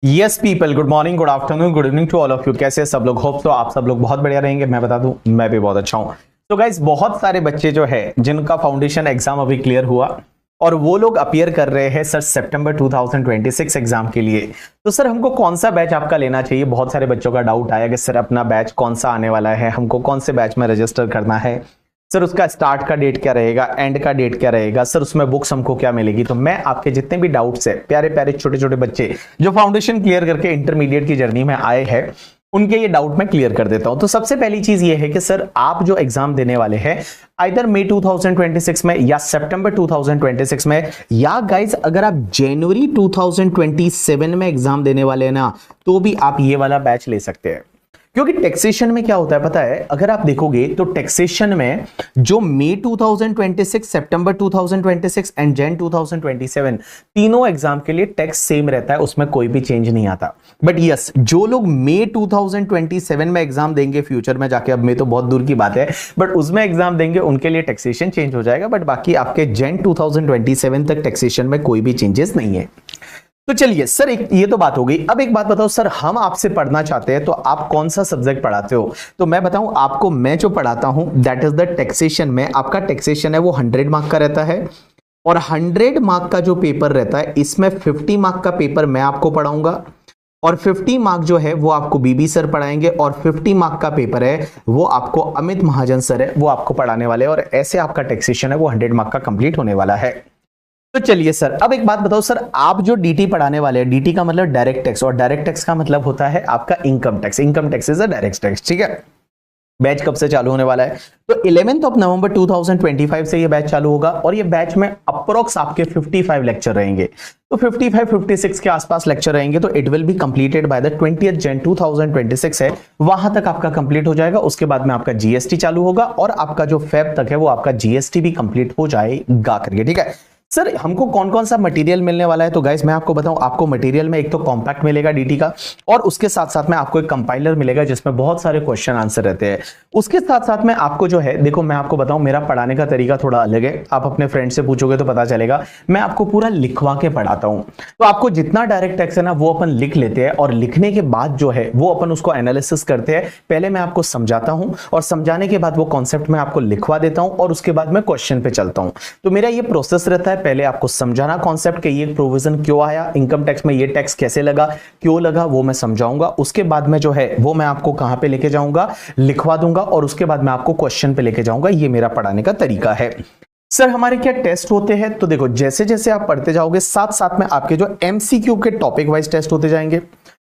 Yes people, good morning, good afternoon, good evening to all of you. कैसे सब लोग? Hope तो आप सब लोग बहुत बढ़िया रहेंगे। मैं बता दूं, मैं भी बहुत अच्छा हूं। तो गाइस, बहुत सारे बच्चे जो है जिनका फाउंडेशन एग्जाम अभी क्लियर हुआ और वो लोग अपीयर कर रहे हैं सर सितंबर 2026 एग्जाम के लिए। तो सर हमको कौन सा बैच आपका लेना चाहिए? बहुत सारे बच्चों का डाउट आया कि सर अपना बैच कौन सा आने वाला है, हमको कौन से बैच में रजिस्टर करना है, सर उसका स्टार्ट का डेट क्या रहेगा, एंड का डेट क्या रहेगा, सर उसमें बुक्स हमको क्या मिलेगी। तो मैं आपके जितने भी डाउट्स है, प्यारे प्यारे छोटे छोटे बच्चे जो फाउंडेशन क्लियर करके इंटरमीडिएट की जर्नी में आए हैं, उनके ये डाउट मैं क्लियर कर देता हूं। तो सबसे पहली चीज ये है कि सर आप जो एग्जाम देने वाले हैं आइदर मई 2026 में या सितंबर 2026 में, या गाइस अगर आप जनवरी 2027 में एग्जाम देने वाले हैं ना, तो भी आप ये वाला बैच ले सकते हैं। क्योंकि टैक्सेशन में क्या होता है पता है, अगर आप देखोगे तो टैक्सेशन में जो मई 2026, सितंबर 2026 एंड जन 2027 तीनों एग्जाम के लिए टैक्स सेम रहता है, उसमें कोई भी चेंज नहीं आता। बट यस, जो लोग मई 2027 में एग्जाम देंगे फ्यूचर में जाके, अब मई तो बहुत दूर की बात है, बट उसमें एग्जाम देंगे उनके लिए टैक्सेशन चेंज हो जाएगा। बट बाकी आपके जन 2027 तक टैक्सेशन में कोई भी चेंजेस नहीं है। तो चलिए सर, एक ये तो बात हो गई। अब एक बात बताओ सर, हम आपसे पढ़ना चाहते हैं तो आप कौन सा सब्जेक्ट पढ़ाते हो? तो मैं बताऊं आपको, मैं जो पढ़ाता हूं दैट इज द टैक्सेशन। में आपका टैक्सेशन है वो 100 मार्क का रहता है, और 100 मार्क का जो पेपर रहता है इसमें 50 मार्क का पेपर मैं आपको पढ़ाऊंगा, और 50 मार्क जो है वो आपको बीबी सर पढ़ाएंगे, और 50 मार्क का पेपर है वो आपको अमित महाजन सर है वो आपको पढ़ाने वाले हैं। और ऐसे आपका टैक्सेशन है वो 100 मार्क का कंप्लीट होने वाला है। तो चलिए सर, अब एक बात बताओ सर, आप जो डीटी पढ़ाने वाले हैं, डीटी का मतलब डायरेक्ट टैक्स, और डायरेक्ट टैक्स का मतलब होता है आपका income tax. Income tax is a direct tax, ठीक है। बैच कब से चालू होने वाला है? तो 11 नवंबर 2025 से ये बैच चालू होगा, और ये बैच में अप्रोक्स आपके 55 लेक्चर रहेंगे। तो 55-56 के आसपास लेक्चर रहेंगे। तो it will be completed by the 20th जन 2026 है, वहां तक आपका कंप्लीट हो जाएगा। उसके बाद में आपका जीएसटी चालू होगा, और आपका जो फेब तक है वो आपका जीएसटी भी कंप्लीट हो जाएगा करके, ठीक है। सर हमको कौन कौन सा मटेरियल मिलने वाला है? तो गाइस मैं आपको बताऊं, आपको मटेरियल में एक तो कॉम्पैक्ट मिलेगा डीटी का, और उसके साथ साथ में आपको एक कंपाइलर मिलेगा जिसमें बहुत सारे क्वेश्चन आंसर रहते हैं। उसके साथ साथ में आपको जो है, देखो मैं आपको बताऊं, मेरा पढ़ाने का तरीका थोड़ा अलग है। आप अपने फ्रेंड से पूछोगे तो पता चलेगा, मैं आपको पूरा लिखवा के पढ़ाता हूं। तो आपको जितना डायरेक्ट टैक्स है ना वो अपन लिख लेते हैं, और लिखने के बाद जो है वो अपन उसको एनालिसिस करते हैं। पहले मैं आपको समझाता हूं, और समझाने के बाद वो कॉन्सेप्ट मैं आपको लिखवा देता हूं, और उसके बाद मैं क्वेश्चन पे चलता हूं। तो मेरा ये प्रोसेस रहता है, पहले आपको समझाना कॉन्सेप्ट कि ये प्रोविजन क्यों आया, इनकम टैक्स में ये टैक्स कैसे लगा, क्यों लगा, वो मैं समझाऊंगा। उसके बाद में जो है वो मैं आपको कहां पे लेके जाऊंगा, लिखवा दूंगा, और उसके बाद मैं आपको क्वेश्चन पे लेके जाऊंगा। ये मेरा पढ़ाने का तरीका है। सर हमारे क्या टेस्ट होते हैं? तो देखो, जैसे जैसे आप पढ़ते जाओगे साथ साथ में आपके जो एमसीक्यू के टॉपिक वाइज टेस्ट होते जाएंगे।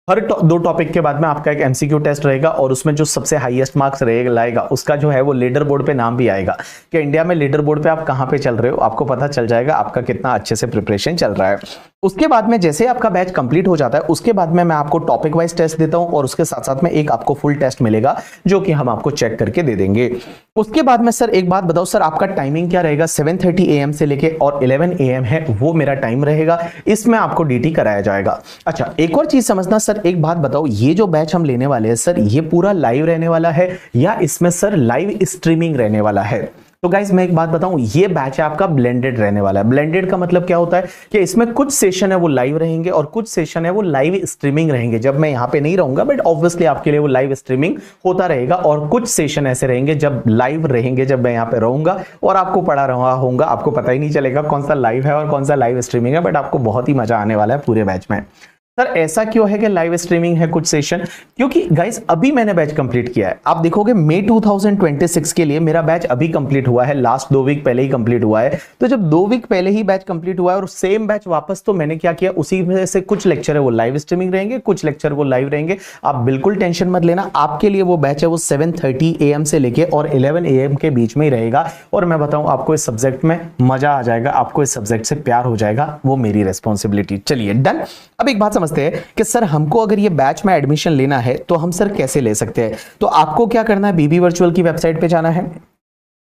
हर दो टॉपिक के बाद में आपका एक एमसीक्यू टेस्ट रहेगा, और उसमें जो सबसे हाईएस्ट मार्क्स लाएगा उसका जो है वो लीडर बोर्ड पे नाम भी आएगा कि इंडिया में लीडर बोर्ड पे आप कहां पे चल रहे हो। आपको पता चल जाएगा आपका कितना अच्छे से प्रिपरेशन चल रहा है। उसके बाद में जैसे आपका बैच कंप्लीट हो जाता है, उसके बाद में मैं आपको टॉपिक वाइज टेस्ट देता हूं, और उसके साथ साथ में एक आपको फुल टेस्ट मिलेगा जो कि हम आपको चेक करके दे देंगे। उसके बाद में सर एक बात बताओ सर, आपका टाइमिंग क्या रहेगा? 7:30 AM से लेके और 11 AM है वो मेरा टाइम रहेगा, इसमें आपको डीटी कराया जाएगा। अच्छा, एक और चीज समझना सर, एक बात बताओ, ये जो बैच हम लेने वाले हैं सर, ये पूरा लाइव रहने वाला है या इसमें सर लाइव स्ट्रीमिंग रहने वाला है? तो गाइस मैं एक बात बताऊं, ये बैच है आपका ब्लेंडेड रहने वाला है। ब्लेंडेड का मतलब क्या होता है कि इसमें कुछ सेशन है वो लाइव रहेंगे, और कुछ सेशन है वो लाइव स्ट्रीमिंग रहेंगे। जब मैं यहां पे नहीं रहूंगा, बट ऑब्वियसली आपके लिए वो लाइव स्ट्रीमिंग होता रहेगा, और कुछ सेशन ऐसे रहेंगे जब लाइव रहेंगे, जब मैं यहां पे रहूंगा और आपको पढ़ा रहा होऊंगा, आपको पता ही नहीं चलेगा कौन सा लाइव है और कौन सा लाइव स्ट्रीमिंग है। बट आपको बहुत ही मजा आने वाला है पूरे बैच में। सर ऐसा क्यों है कि लाइव स्ट्रीमिंग है कुछ सेशन? क्योंकि गाइस अभी मैंने बैच कंप्लीट किया है। आप देखोगे मई 2026 के लिए मेरा बैच अभी कंप्लीट हुआ है, लास्ट 2 वीक पहले ही कंप्लीट हुआ है। तो जब 2 वीक पहले ही बैच कंप्लीट हुआ है, और सेम बैच वापस, तो मैंने क्या किया, उसी में से कुछ लेक्चर है वो लाइव स्ट्रीमिंग रहेंगे, कुछ लेक्चर वो लाइव रहेंगे। आप बिल्कुल टेंशन मत लेना, आपके लिए वो बैच है वो 7:30 AM से लेके और 11 AM के बीच में ही रहेगा। और मैं बताऊं आपको, इस सब्जेक्ट में मजा आ जाएगा, आपको इस सब्जेक्ट से प्यार हो जाएगा, वो मेरी रेस्पॉन्सिबिलिटी। चलिए डन। अब एक बात समझते हैं कि सर हमको अगर ये बैच में एडमिशन लेना है तो हम सर कैसे ले सकते हैं? तो आपको क्या करना है, बीबी वर्चुअल की वेबसाइट पे जाना है,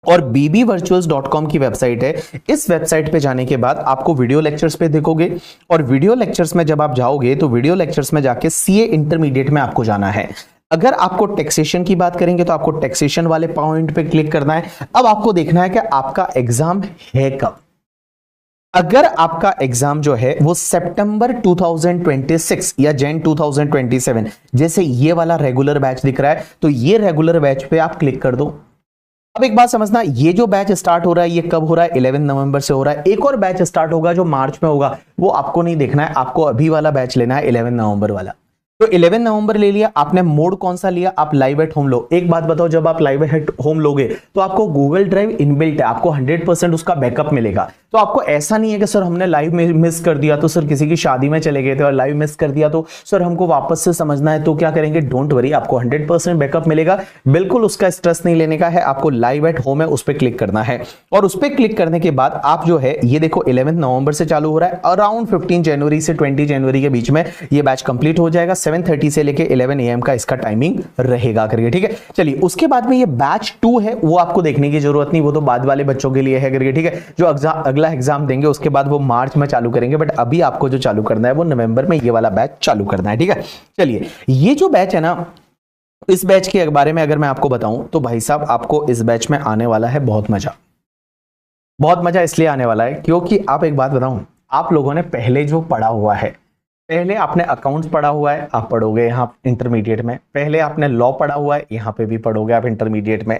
और bbvirtuals.com की वेबसाइट है। इस वेबसाइट पे जाने के बाद आपको वीडियो लेक्चर्स पे देखोगे, और वीडियो लेक्चर्स में जब आप जाओगे तो वीडियो लेक्चर्स में जाके सीए इंटरमीडिएट में आपको जाना है। अगर आपको टैक्सेशन की बात करेंगे तो आपको टैक्सेशन वाले पॉइंट पे क्लिक करना है। अब आपको देखना है कि आपका एग्जाम है कब। अगर आपका एग्जाम जो है वो सितंबर 2026 या जैन 2027, जैसे ये वाला रेगुलर बैच दिख रहा है, तो ये रेगुलर बैच पे आप क्लिक कर दो। अब एक बात समझना, ये जो बैच स्टार्ट हो रहा है ये कब हो रहा है? 11 नवंबर से हो रहा है। एक और बैच स्टार्ट होगा जो मार्च में होगा, वो आपको नहीं देखना है, आपको अभी वाला बैच लेना है 11 नवंबर वाला। तो 11 नवंबर ले लिया आपने, मोड कौन सा लिया? आप लाइव एट होम लो। एक बात बताओ, जब आप लाइव एट होम लोगे तो आपको गूगल ड्राइव इनबिल्ट है, आपको 100% उसका बैकअप मिलेगा। तो आपको ऐसा नहीं है कि सर हमने लाइव में मिस कर दिया, तो सर किसी की शादी में चले गए थे और लाइव मिस कर दिया, तो सर हमको वापस से समझना है तो क्या करेंगे? डोंट वरी, आपको 100% बैकअप मिलेगा। बिल्कुल उसका स्ट्रेस नहीं लेने का है, आपको लाइव एट होम है उस पर क्लिक करना है। और उस पर क्लिक करने के बाद आप जो है ये देखो 11 नवंबर से चालू हो रहा है, अराउंड 15 जनवरी से 20 जनवरी के बीच में ये बैच कंप्लीट हो जाएगा। 7:30 से लेके 11 AM का इसका टाइमिंग रहेगा करके, ठीक है। चलिए उसके बाद में ये बैच 2 है, वो आपको देखने की जरूरत नहीं, वो तो बाद वाले बच्चों के लिए है करके, ठीक है। जो अगला एग्जाम देंगे उसके बाद वो मार्च में चालू करेंगे, बट अभी आपको जो चालू करना है वो नवंबर में ये वाला बैच चालू करना है, ठीक है। चलिए ये जो बैच है ना, इस बैच के बारे में अगर मैं आपको बताऊं तो भाई साहब आपको इस बैच में आने वाला है बहुत मजा। बहुत मजा इसलिए आने वाला है क्योंकि आप एक बात बताऊं, आप लोगों ने पहले जो पढ़ा हुआ है, पहले आपने अकाउंट्स पढ़ा हुआ है, आप पढ़ोगे यहाँ इंटरमीडिएट में। पहले आपने लॉ पढ़ा हुआ है, यहाँ पे भी पढ़ोगे आप इंटरमीडिएट में।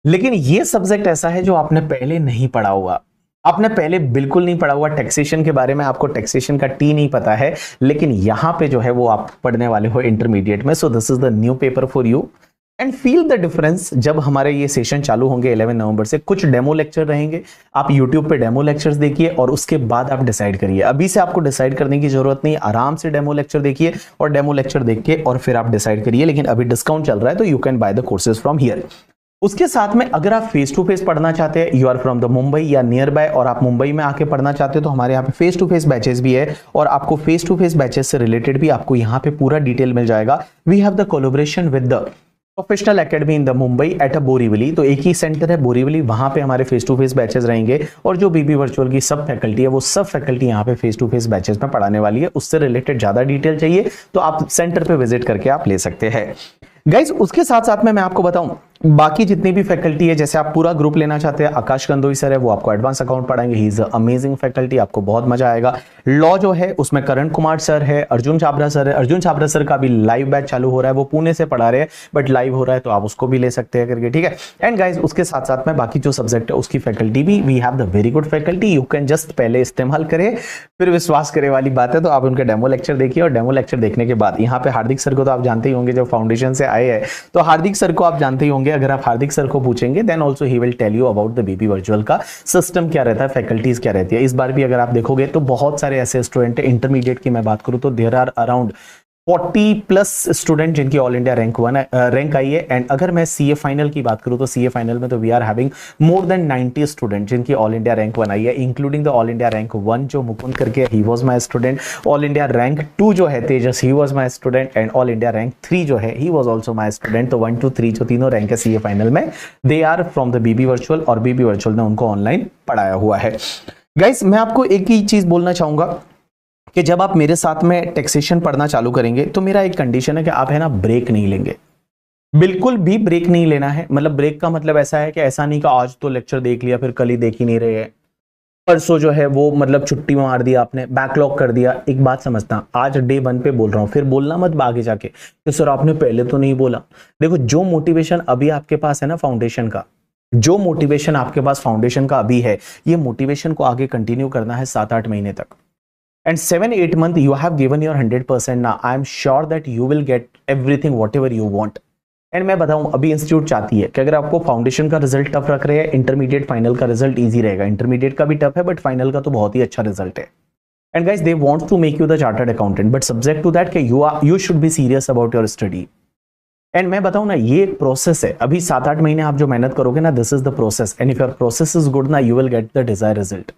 लेकिन ये सब्जेक्ट ऐसा है जो आपने पहले नहीं पढ़ा हुआ, आपने पहले बिल्कुल नहीं पढ़ा हुआ। टैक्सेशन के बारे में आपको टैक्सेशन का टी नहीं पता है, लेकिन यहाँ पे जो है वो आप पढ़ने वाले हो इंटरमीडिएट में। So this is the new paper for you and feel the difference. जब हमारे ये सेशन चालू होंगे 11 नवंबर से, कुछ डेमो लेक्चर रहेंगे, आप यूट्यूब पे डेमो लेक्चर्स देखिए और उसके बाद आप डिसाइड करिए। अभी से आपको डिसाइड करने की जरूरत नहीं, आराम से डेमो लेक्चर देखिए और डेमो लेक्चर देख के और फिर आप डिसाइड करिए। लेकिन अभी डिस्काउंट चल रहा है तो you can by the courses from here. उसके साथ में अगर आप फेस टू फेस पढ़ना चाहते हैं, you are from the Mumbai या नियर बाय, और आप मुंबई में आके पढ़ना चाहते हो, तो हमारे यहाँ पे फेस टू फेस बैचेस भी है और आपको फेस टू फेस बैचेस से रिलेटेड भी आपको यहाँ पे पूरा डिटेल मिल जाएगा। We have the collaboration with the professional academy in the Mumbai at a Borivali. तो एक ही सेंटर है बोरीवली, वहां पे हमारे फेस टू फेस बैचेस रहेंगे और जो बीबी वर्चुअल की सब फैकल्टी है वो सब फैकल्टी यहाँ पे फेस टू फेस बैचेस में पढ़ाने वाली है। उससे रिलेटेड ज्यादा डिटेल चाहिए तो आप सेंटर पे विजिट करके आप ले सकते हैं गाइज। उसके साथ साथ में मैं आपको बताऊं, बाकी जितनी भी फैकल्टी है, जैसे आप पूरा ग्रुप लेना चाहते हैं, आकाश कंदोई सर है वो आपको एडवांस अकाउंट पढ़ाएंगे, ही इज अमेजिंग फैकल्टी, आपको बहुत मजा आएगा। लॉ जो है उसमें करण कुमार सर है, अर्जुन छाबरा सर है। अर्जुन छाबरा सर का भी लाइव बैच चालू हो रहा है, वो पुणे से पढ़ा रहे हैं बट लाइव हो रहा है तो आप उसको भी ले सकते हैं करके, ठीक है। एंड गाइज उसके साथ साथ में बाकी जो सब्जेक्ट है उसकी फैकल्टी भी, we have the very good faculty, you can just पहले इस्तेमाल करें फिर विश्वास करे वाली बात है। तो आप उनके डेमो लेक्चर देखिए और डेमो लेक्चर देखने के बाद यहाँ पे हार्दिक सर को तो आप जानते ही होंगे, जो फाउंडेशन से आए हैं, तो हार्दिक सर को आप जानते ही होंगे। अगर आप हार्दिक सर को पूछेंगे then also he will tell you about the BB virtual का सिस्टम क्या रहता है, फैकल्टीज क्या रहती है। इस बार भी अगर आप देखोगे तो बहुत सारे ऐसे स्टूडेंट है, इंटरमीडिएट की मैं बात करूं तो there are around 40 plus student जिनकी ऑल इंडिया रैंक आई है। एंड अगर मैं सीए फाइनल की बात करूं तो सीए फाइनल में तो we are having more than 90 student जिनकी ऑल इंडिया रैंक 1 आई है, including the all India rank 1 जो मुकुंद करके he was my student, all India rank 2 जो है Tejas he was my student, and all India rank 3 जो है he was also my student. तो 1 2 3 जो तीनों रैंक है सीए फाइनल में, they are from the BB virtual और बीबी वर्चुअल ने उनको ऑनलाइन पढ़ाया हुआ है। गाइस मैं आपको एक ही चीज बोलना चाहूंगा कि जब आप मेरे साथ में टैक्सेशन पढ़ना चालू करेंगे तो मेरा एक कंडीशन है कि आप है ना ब्रेक नहीं लेंगे, बिल्कुल भी ब्रेक नहीं लेना है। मतलब ब्रेक का मतलब ऐसा है कि ऐसा नहीं कि आज तो लेक्चर देख लिया फिर कल ही देख ही नहीं रहे हैं, परसों जो है वो मतलब छुट्टी मार दिया आपने, बैकलॉग कर दिया। एक बात समझना, आज डे 1 पे बोल रहा हूं, फिर बोलना मत आगे जाके कि सर आपने पहले तो नहीं बोला। देखो जो मोटिवेशन अभी आपके पास है ना फाउंडेशन का, जो मोटिवेशन आपके पास फाउंडेशन का अभी है, ये मोटिवेशन को आगे कंटिन्यू करना है 7-8 महीने तक। And 7-8 months you have given your 100% now. I am sure that you will get everything whatever you want. And मैं बताऊं अभी इंस्टीट्यूट चाहती है कि अगर आपको फाउंडेशन का रिजल्ट टफ रख रहे हैं, इंटरमीडिएट फाइनल का रिजल्ट इजी रहेगा। इंटरमीडिएट का भी टफ है बट फाइनल का तो बहुत ही अच्छा रिजल्ट है। And guys they want to make you the chartered accountant but subject to that कि you should be serious about your study. And मैं बताऊं ना, ये एक प्रोसेस है। अभी 7-8 महीने आप जो मेहनत करोगे ना, this is the process, and if your process is good ना, you will get the desire result.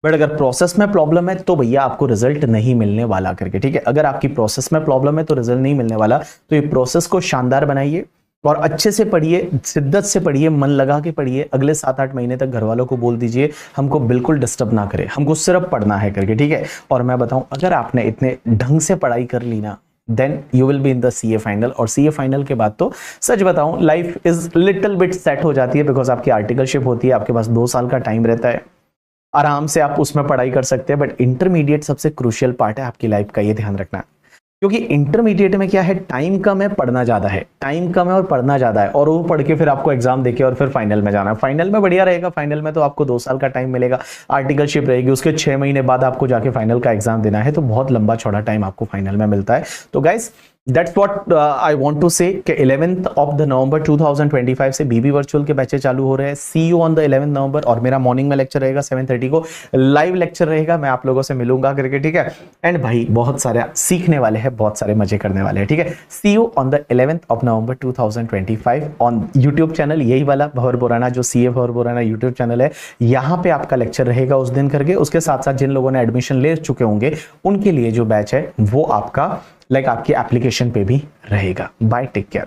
But अगर प्रोसेस में प्रॉब्लम है तो भैया आपको रिजल्ट नहीं मिलने वाला करके, ठीक है। अगर आपकी प्रोसेस में प्रॉब्लम है तो रिजल्ट नहीं मिलने वाला। तो ये प्रोसेस को शानदार बनाइए और अच्छे से पढ़िए, शिद्दत से पढ़िए, मन लगा के पढ़िए। अगले 7-8 महीने तक घर वालों को बोल दीजिए हमको बिल्कुल डिस्टर्ब ना करे, हमको सिर्फ पढ़ना है करके, ठीक है। और मैं बताऊं अगर आपने इतने ढंग से पढ़ाई कर ली ना, then you will be in the CA final. और सीए फाइनल के बाद तो सच बताऊं life is little bit set हो जाती है, बिकॉज आपकी आर्टिकलशिप होती है, आपके पास 2 साल का टाइम रहता है। आराम से आप उसमें पढ़ाई कर सकते हैं। बट इंटरमीडिएट सबसे क्रूशियल पार्ट है आपकी लाइफ का, ये ध्यान रखना, क्योंकि इंटरमीडिएट में क्या है, टाइम कम है, पढ़ना ज्यादा है, टाइम कम है और पढ़ना ज्यादा है, और वो पढ़ के फिर आपको एग्जाम देके और फिर फाइनल में जाना है। फाइनल में बढ़िया रहेगा, फाइनल में तो आपको 2 साल का टाइम मिलेगा, आर्टिकलशिप रहेगी, उसके 6 महीने बाद आपको जाके फाइनल का एग्जाम देना है, तो बहुत लंबा चौड़ा टाइम आपको फाइनल में मिलता है। तो guys that's what I want to say कि 11th ऑफ द नवंबर 2025 से बीबी वर्चुअल के बैचेस चालू हो रहे हैं। सी यू ऑन द 11th नवंबर। और मेरा मॉर्निंग में लेक्चर रहेगा 7:30 को, लाइव लेक्चर रहेगा, मैं आप लोगों से मिलूंगा करके, ठीक है। एंड भाई बहुत सारे सीखने वाले हैं, बहुत सारे मजे करने वाले हैं, ठीक है। See you on the 11th of November 2025 on YouTube channel, यही वाला भंवर बोराना, जो CA Bhanwar Borana YouTube channel है, यहाँ पे आपका लेक्चर रहेगा उस दिन करके। उसके साथ साथ जिन लोगों ने एडमिशन ले चुके होंगे उनके लिए जो बैच है वो आपका आपकी एप्लीकेशन पे भी रहेगा। Bye, take care.